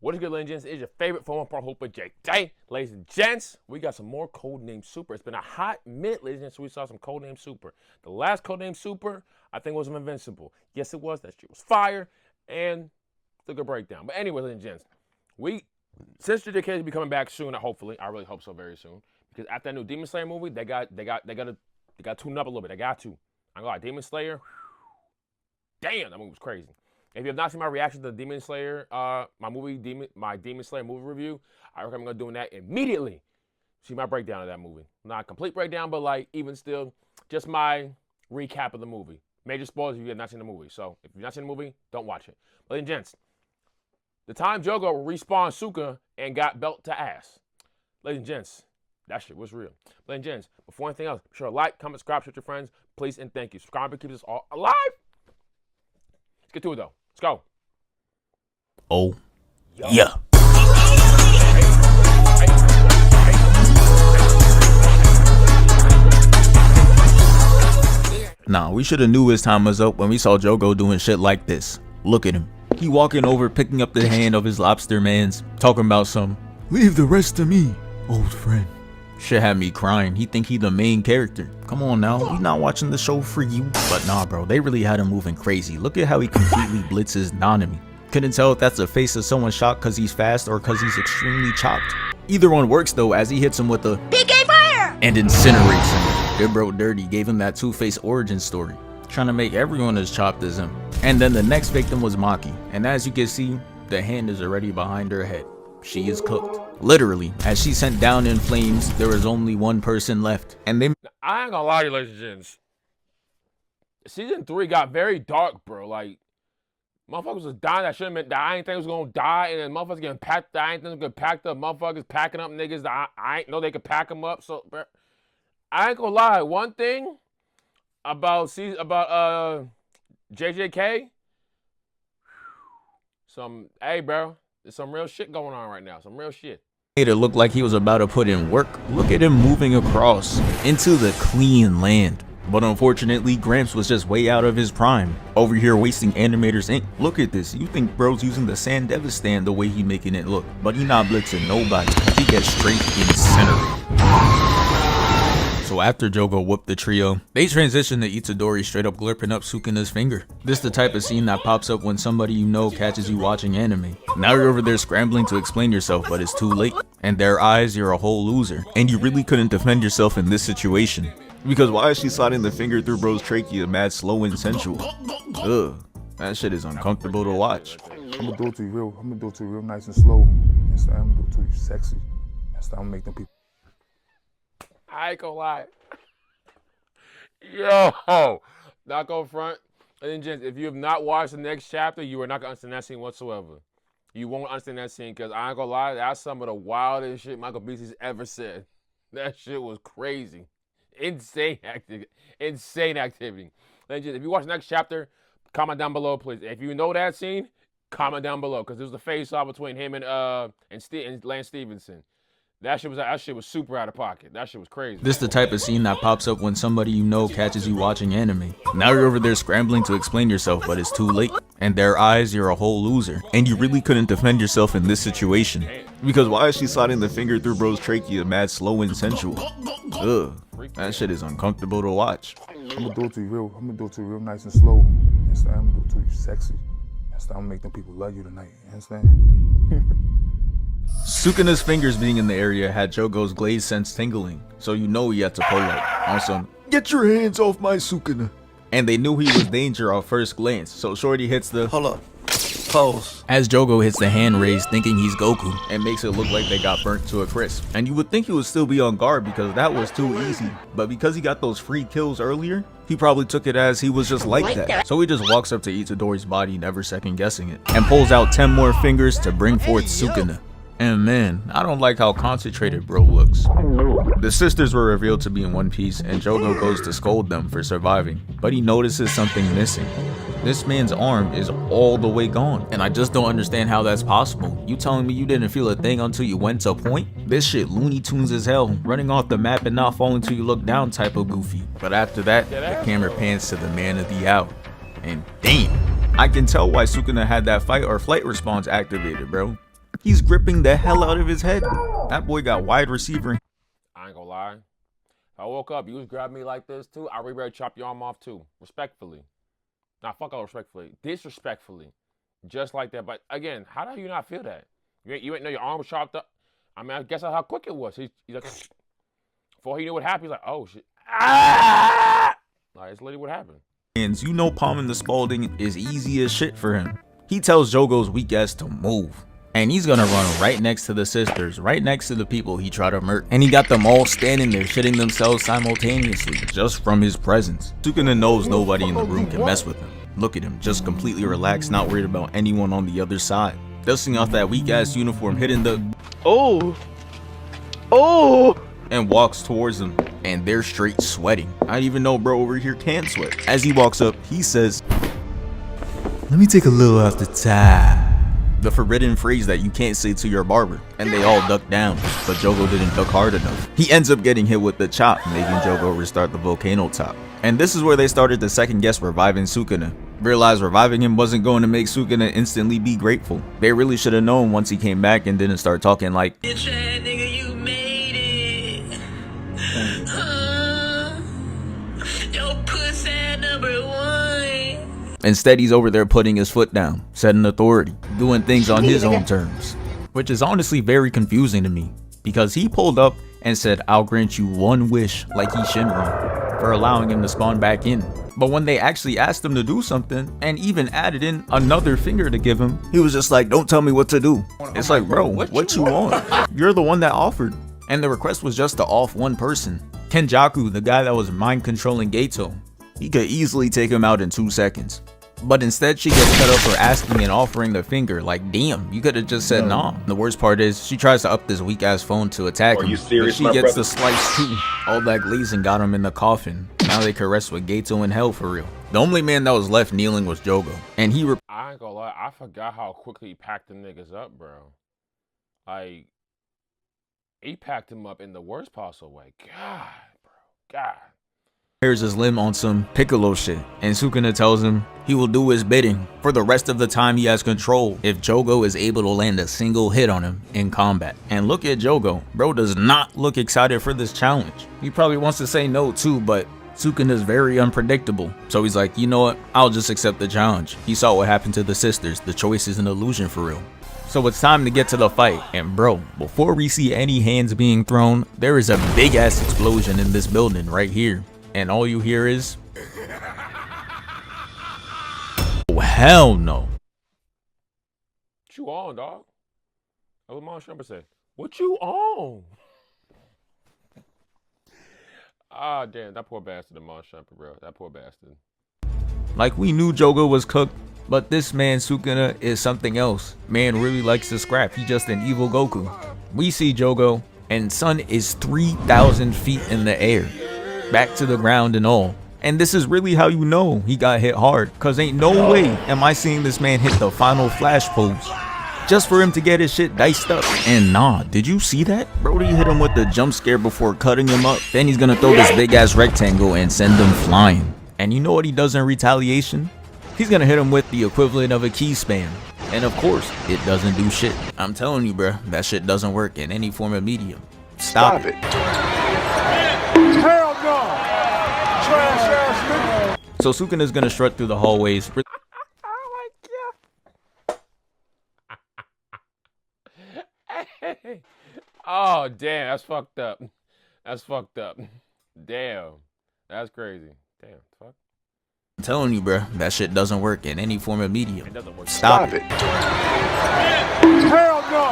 What is good, ladies and gents? It's your favorite former pro hooper, JJ. Ladies and gents, we got some more Codename Super. It's been a hot minute, ladies and gents, so we saw some Codename Super. The last Codename Super, I think, was Invincible. Yes, it was. That shit was fire, and it's a good breakdown. But anyway, ladies and gents, since JJ will be coming back soon, hopefully, I really hope so very soon, because after that new Demon Slayer movie, they got to tune up a little bit. They got to. I'm gonna lie, Demon Slayer, damn, that movie was crazy. If you have not seen my reaction to the Demon Slayer, my Demon Slayer movie review, I recommend doing that immediately. See my breakdown of that movie. Not a complete breakdown, but like even still, just my recap of the movie. Major spoilers if you have not seen the movie. So if you've not seen the movie, don't watch it. Ladies and gents, the time Jogo respawned Sukuna and got belt to ass. Ladies and gents, that shit was real. Ladies and gents, before anything else, be sure to like, comment, subscribe, share with your friends, please, and thank you. Subscribe to keep us all alive. Let's get to it though. Let's go. Oh, yeah. Nah, we should have knew his time was up when we saw Jogo doing shit like this. Look at him. He walking over, picking up the hand of his lobster mans, talking about some, leave the rest to me, old friend. Shit had me crying. He think he the main character. Come on now, we not watching the show for you. But nah bro, they really had him moving crazy. Look at how he completely blitzes Nanami. Couldn't tell if that's the face of someone shocked cause he's fast or cause he's extremely chopped. Either one works though, as he hits him with the PK fire and incinerates him. Good bro Dirty gave him that Two-Face origin story, trying to make everyone as chopped as him. And then the next victim was Maki, and as you can see, the hand is already behind her head. She is cooked. Literally, as she sent down in flames, there was only one person left. And they— I ain't gonna lie to you, ladies and gents. Season 3 got very dark, bro. Like, motherfuckers was dying that shouldn't have been dying. I ain't think was gonna die, and then motherfuckers getting packed. I ain't think was getting packed up. Motherfuckers packing up niggas that I ain't know they could pack them up. So, bro, I ain't gonna lie. One thing about JJK, hey, bro. There's some real shit going on right now. Some real shit. Made it look like he was about to put in work. Look at him moving across into the clean land. But unfortunately, Gramps was just way out of his prime. Over here wasting animators ink. Look at this. You think bro's using the Sand Devastan the way he making it look. But he not blitzing nobody. He gets straight incinerated. So after Jogo whooped the trio, they transition to Itadori straight up glurping up Sukuna's finger. This the type of scene that pops up when somebody you know catches you watching anime. Now you're over there scrambling to explain yourself, but it's too late. In their eyes, you're a whole loser. And you really couldn't defend yourself in this situation. Because why is she sliding the finger through bro's trachea mad slow and sensual? Ugh, that shit is uncomfortable to watch. I'm gonna do it to you real nice and slow. I'm gonna do it to you sexy. I'm gonna make them people. I ain't gonna lie. Yo, not gonna front. Ladies and gents, if you have not watched the next chapter, you are not gonna understand that scene whatsoever. You won't understand that scene because I ain't gonna lie, that's some of the wildest shit Michael Beasley's ever said. That shit was crazy. Insane activity. Insane activity. Ladies and gents, if you watch the next chapter, comment down below, please. If you know that scene, comment down below because there was a face-off between him and Lance Stevenson. That shit was super out of pocket. That shit was crazy. This the type of scene that pops up when somebody you know catches you watching anime. Now you're over there scrambling to explain yourself, but it's too late. In their eyes, you're a whole loser. And you really couldn't defend yourself in this situation. Because why is she sliding the finger through bro's trachea mad slow and sensual? Ugh, that shit is uncomfortable to watch. I'm gonna do it to you real nice and slow. I'm gonna do it to you sexy. I'm gonna make them people love you tonight. You understand? Sukuna's fingers being in the area had Jogo's glazed sense tingling, so you know he had to pull up on some, get your hands off my Sukuna. And they knew he was danger off first glance, so Shorty hits the, hold up, pose. As Jogo hits the hand raised thinking he's Goku, and makes it look like they got burnt to a crisp. And you would think he would still be on guard because that was too easy, but because he got those free kills earlier, he probably took it as he was just like that. So he just walks up to Itadori's body, never second guessing it, and pulls out 10 more fingers to bring forth Sukuna. And man, I don't like how concentrated bro looks. The sisters were revealed to be in one piece and Jogo goes to scold them for surviving, but he notices something missing. This man's arm is all the way gone, and I just don't understand how that's possible. You telling me you didn't feel a thing until you went to point? This shit Looney Tunes as hell, running off the map and not falling till you look down type of goofy. But after that, the camera pans to the man of the hour, and damn, I can tell why Sukuna had that fight or flight response activated, bro. he's gripping the hell out of his head. That boy got wide receiver. I ain't gonna lie. If I woke up, you was grabbing me like this too, I'd be ready to chop your arm off too. Respectfully. Nah, fuck all respectfully. Disrespectfully. Just like that. But again, how do you not feel that? You ain't know your arm was chopped up. I mean, I guess that's how quick it was. He's like, before he knew what happened, he's like, oh shit. Ah! Like, it's literally what happened. And you know, palming the Spalding is easy as shit for him. He tells Jogo's weak ass to move. And he's gonna run right next to the sisters, right next to the people he tried to murder. And he got them all standing there shitting themselves simultaneously, just from his presence. Sukuna knows nobody in the room can mess with him. Look at him, just completely relaxed, not worried about anyone on the other side. Dusting off that weak ass uniform, hitting the and walks towards them, and they're straight sweating. I didn't even know bro over here can sweat. As he walks up, he says, "Let me take a little off the top." The forbidden phrase that you can't say to your barber, and they all duck down, but Jogo didn't duck hard enough. He ends up getting hit with the chop, making Jogo restart the volcano top. And this is where they started to second guess reviving Sukuna. Realized reviving him wasn't going to make Sukuna instantly be grateful. They really should have known once he came back and didn't start talking like, "Bitch ass nigga, you made it. Your pussy #1. Instead, he's over there putting his foot down, setting authority, doing things on his own terms. Which is honestly very confusing to me, because he pulled up and said, "I'll grant you one wish," like he's Shinron, for allowing him to spawn back in. But when they actually asked him to do something, and even added in another finger to give him, he was just like, "Don't tell me what to do." It's like, bro, what you want? You're the one that offered. And the request was just to off one person. Kenjaku, the guy that was mind controlling Gato. He could easily take him out in 2 seconds. But instead, she gets cut up for asking and offering the finger. Like, damn, you could have just said nah. The worst part is, she tries to up this weak ass phone to attack him. But she gets the slice too. All that glazing got him in the coffin. Now they could rest with Gato in hell for real. The only man that was left kneeling was Jogo. And he I ain't gonna lie, I forgot how quickly he packed them niggas up, bro. Like, he packed him up in the worst possible way. God, bro. God. Tears his limb on some Piccolo shit, and Sukuna tells him he will do his bidding for the rest of the time he has control if Jogo is able to land a single hit on him in combat. And look at Jogo, bro does not look excited for this challenge. He probably wants to say no too, but Sukuna's very unpredictable. So he's like, you know what, I'll just accept the challenge. He saw what happened to the sisters, the choice is an illusion for real. So it's time to get to the fight, and bro, before we see any hands being thrown, there is a big ass explosion in this building right here. And all you hear is, oh hell no. What you on, dog? That's what Mom Shumper said. What you on? Ah, damn, that poor bastard, the Mom Shumper, bro. That poor bastard. Like we knew Jogo was cooked, but this man Sukuna is something else. Man really likes to scrap. He just an evil Goku. We see Jogo, and son is 3,000 feet in the air. Back to the ground and all. And this is really how you know he got hit hard, cause ain't no way am I seeing this man hit the final flash pose just for him to get his shit diced up. And nah, did you see that? Brody hit him with the jump scare before cutting him up. Then he's gonna throw this big ass rectangle and send him flying. And you know what he does in retaliation? He's gonna hit him with the equivalent of a key spam. And of course, it doesn't do shit. I'm telling you, bruh, that shit doesn't work in any form of medium. Stop it. Hell no! Trash ass nigga! So Sukuna's gonna strut through the hallways. Oh my god. Hey. Oh damn, that's fucked up. That's fucked up. Damn. That's crazy. Damn, fuck. I'm telling you, bruh, that shit doesn't work in any form of medium. It doesn't work. Stop it. Hell no!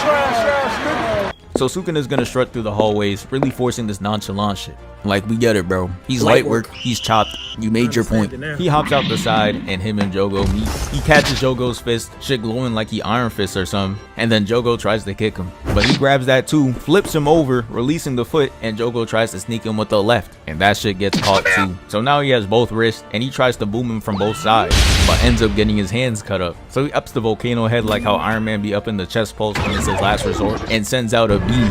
Trash ass nigga! So Sukuna's gonna strut through the hallways, really forcing this nonchalant shit. Like, we get it, bro. He's light work, he's chopped. You made your point. He hops out the side, and him and Jogo meet. He catches Jogo's fist, shit glowing like he Iron Fist or something, and then Jogo tries to kick him. But he grabs that too, flips him over, releasing the foot, and Jogo tries to sneak him with the left, and that shit gets caught too. So now he has both wrists, and he tries to boom him from both sides, but ends up getting his hands cut up. So he ups the volcano head like how Iron Man be up in the chest pulse when it's his last resort, and sends out a beam.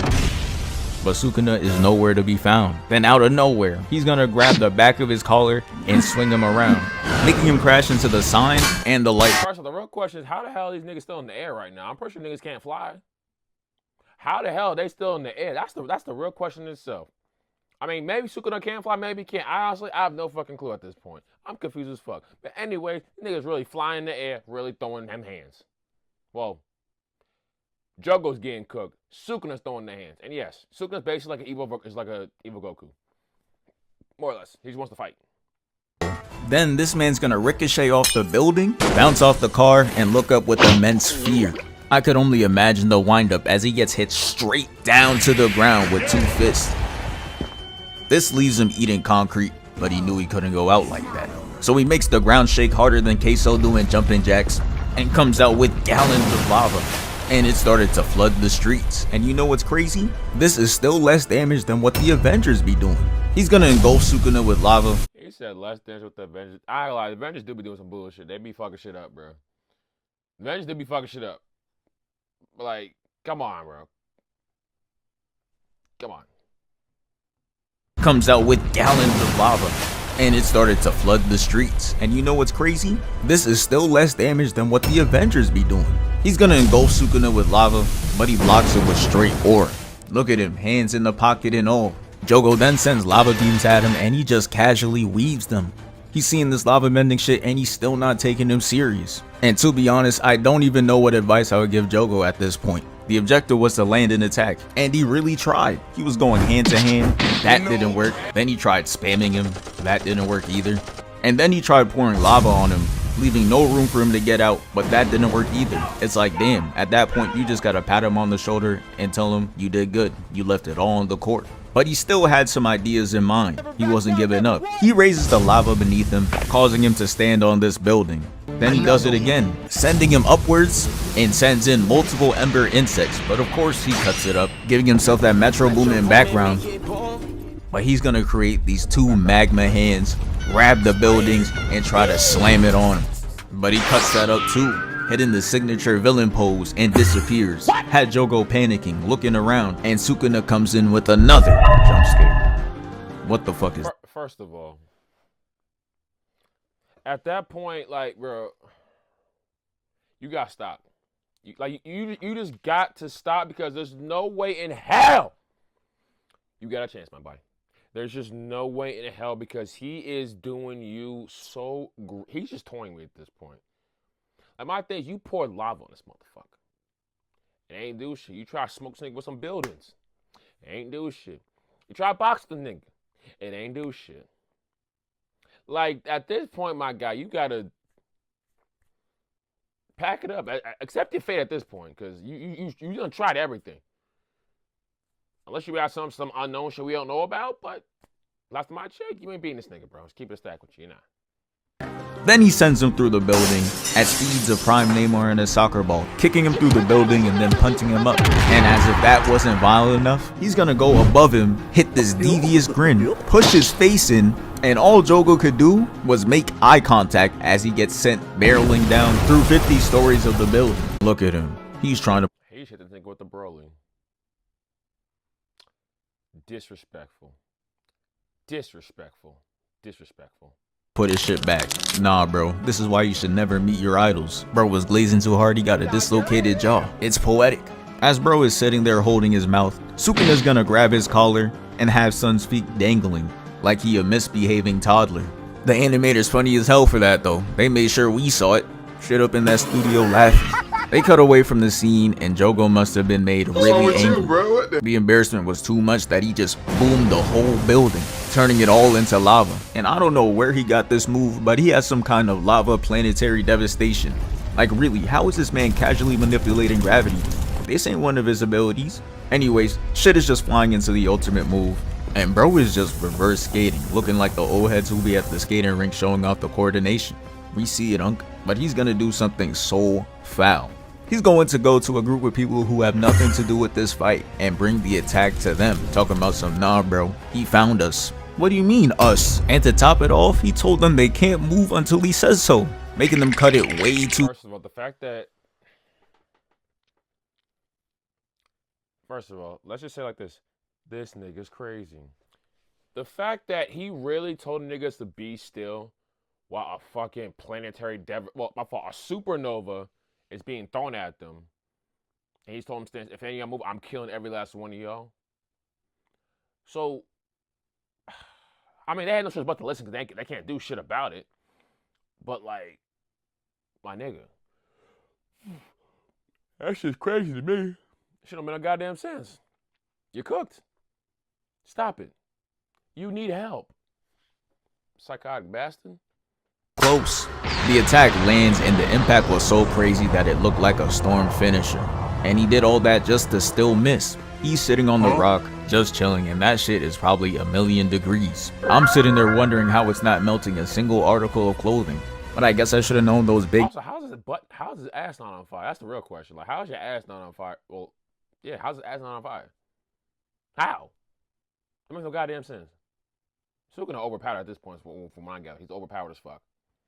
but Sukuna is nowhere to be found. Then out of nowhere, he's gonna grab the back of his collar and swing him around, making him crash into the sign and the light. First of all, the real question is, how the hell are these niggas still in the air right now? I'm pretty sure niggas can't fly. How the hell are they still in the air? That's the real question in itself. I mean, maybe Sukuna can fly, maybe can't. I have no fucking clue at this point. I'm confused as fuck. But anyway, niggas really flying in the air, really throwing them hands. Well, Jogo's getting cooked. Sukuna's throwing the hands. And yes, Sukuna's basically like an evil Goku. More or less. He just wants to fight. Then this man's gonna ricochet off the building, bounce off the car, and look up with immense fear. I could only imagine the windup as he gets hit straight down to the ground with 2 fists. This leaves him eating concrete, but he knew he couldn't go out like that. So he makes the ground shake harder than Queso doing jumping jacks and comes out with gallons of lava. And it started to flood the streets. And you know what's crazy? This is still less damage than what the Avengers be doing. He's gonna engulf Sukuna with lava. He said less damage with the Avengers. I ain't gonna lie, the Avengers do be doing some bullshit. They be fucking shit up, bro. The Avengers do be fucking shit up. But like, come on, bro. Come on. Comes out with gallons of lava, and it started to flood the streets. And you know what's crazy? This is still less damage than what the Avengers be doing. He's gonna engulf Sukuna with lava, but he blocks it with straight ore. Look at him, hands in the pocket and all. Jogo then sends lava beams at him, and he just casually weaves them. He's seeing this lava bending shit, and he's still not taking him serious. And to be honest, I don't even know what advice I would give Jogo at this point. The objective was to land an attack, and he really tried. He was going hand to hand, that didn't work. Then he tried spamming him, that didn't work either. And then he tried pouring lava on him, leaving no room for him to get out, but that didn't work either. It's like, damn, at that point you just gotta pat him on the shoulder and tell him you did good, you left it all on the court. But he still had some ideas in mind. He wasn't giving up. He raises the lava beneath him, causing him to stand on this building. Then he does it again, sending him upwards and sends in multiple ember insects. But of course he cuts it up, giving himself that Metro Boomin background. But he's gonna create these 2 magma hands, grab the buildings, and try to slam it on him. But he cuts that up too, hitting the signature villain pose and disappears. Had Jogo panicking, looking around, and Sukuna comes in with another jump scare. What the fuck is... First of all, at that point, like, bro, you gotta stop. You just got to stop, because there's no way in hell you got a chance, my buddy. There's just no way in hell, because he is doing you so... He's just toying me at this point. Like, my thing is, you poured lava on this motherfucker. It ain't do shit. You try to smoke this nigga with some buildings. It ain't do shit. You try to box the nigga. It ain't do shit. Like, at this point, my guy, you gotta pack it up. Accept your fate at this point, because you done tried everything. Unless you got some unknown shit we don't know about, but last time I checked, you ain't beating this nigga, bro. Just keep it a stack with you, you're not. Then he sends him through the building at speeds of Prime Neymar in a soccer ball, kicking him through the building and then punching him up. And as if that wasn't violent enough, he's gonna go above him, hit this devious grin, push his face in, and all Jogo could do was make eye contact as he gets sent barreling down through 50 stories of the building. Look at him. He's trying to... He should think with the Broly. Disrespectful. Disrespectful. Disrespectful. Put his shit back. Nah, bro. This is why you should never meet your idols. Bro was glazing too hard, he got a dislocated jaw. It's poetic. As bro is sitting there holding his mouth, Sukuna's gonna grab his collar and have Sun's feet dangling like he a misbehaving toddler. The animator's funny as hell for that though. They made sure we saw it. Straight up in that studio laughing. They cut away from the scene and Jogo must have been made really angry. The embarrassment was too much that he just boomed the whole building, turning it all into lava. And I don't know where he got this move, but he has some kind of lava planetary devastation. Like really, how is this man casually manipulating gravity? This ain't one of his abilities. Anyways, shit is just flying into the ultimate move. And bro is just reverse skating, looking like the old heads who be at the skating rink showing off the coordination. We see it, Unc. But he's gonna do something so foul. He's going to go to a group of people who have nothing to do with this fight and bring the attack to them. Talking about some, nah bro, he found us. What do you mean us? And to top it off, he told them they can't move until he says so, making them cut it way too... First of all, the fact that... First of all, let's just say like this. This nigga's crazy. The fact that he really told niggas to be still while a fucking planetary my fault, a supernova is being thrown at them. And he's told them, if any of y'all move, I'm killing every last one of y'all. So, I mean, they had no choice but to listen because they can't do shit about it. But, like, my nigga, that shit's crazy to me. Shit don't make no goddamn sense. You cooked. Stop it. You need help. Psychotic bastard. Close. The attack lands and the impact was so crazy that it looked like a storm finisher. And he did all that just to still miss. He's sitting on the rock, just chilling, and that shit is probably 1,000,000 degrees. I'm sitting there wondering how it's not melting a single article of clothing. But I guess I should have known those big... Also, how's his ass not on fire? That's the real question. Like, how's your ass not on fire? Well, yeah, how's his ass not on fire? How? That makes no goddamn sense. Sukuna overpowered at this point from my guy. He's overpowered as fuck.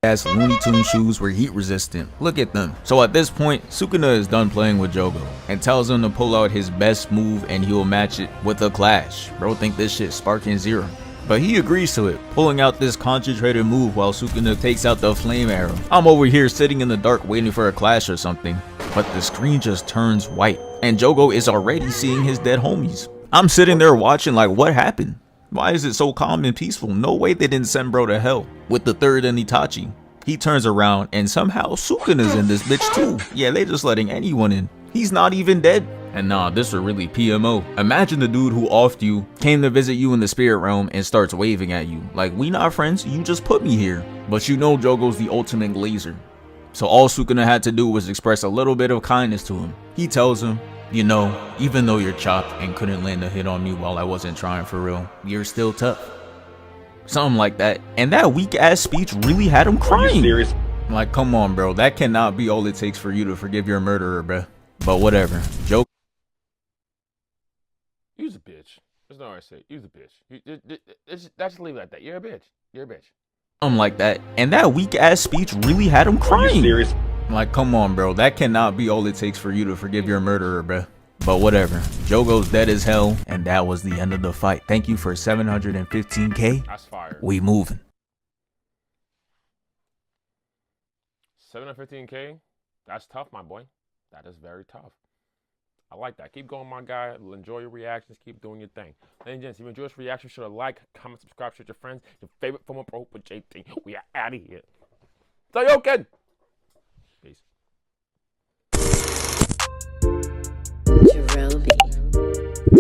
As Looney Tunes shoes were heat resistant. Look at them. So at this point, Sukuna is done playing with Jogo and tells him to pull out his best move and he'll match it with a clash. Bro think this shit sparking zero. But he agrees to it, pulling out this concentrated move while Sukuna takes out the flame arrow. I'm over here sitting in the dark waiting for a clash or something, but the screen just turns white and Jogo is already seeing his dead homies. I'm sitting there watching like, what happened? Why is it so calm and peaceful? No way they didn't send bro to hell with the third and Itachi. He turns around and somehow Sukuna's in this bitch too. Yeah, they just letting anyone in. He's not even dead. And nah, this are really PMO. Imagine the dude who offed you, came to visit you in the spirit realm and starts waving at you. Like, we not friends, you just put me here. But you know Jogo's the ultimate glazer. So all Sukuna had to do was express a little bit of kindness to him. He tells him, you know, even though you're chopped and couldn't land a hit on me while I wasn't trying for real, you're still tough. Something like that. And that weak ass speech really had him crying. Are you serious? Like, come on, bro. That cannot be all it takes for you to forgive your murderer, bro. But whatever. Joke. You's a bitch. There's no way to say it. You's a bitch. Just leave it like that. You're a bitch. You're a bitch. Something like that. And that weak ass speech really had him crying. Are you serious? Like, come on, bro. That cannot be all it takes for you to forgive your murderer, bro. But whatever. Jogo's dead as hell, and that was the end of the fight. Thank you for 715K. That's fire. We moving. 715K? That's tough, my boy. That is very tough. I like that. Keep going, my guy. Enjoy your reactions. Keep doing your thing. Ladies and gents, if you enjoy this reaction, should like, comment, subscribe, share with your friends. Your favorite former pro with JT. We are out of here. Therealjacquil. Peace. Jogo.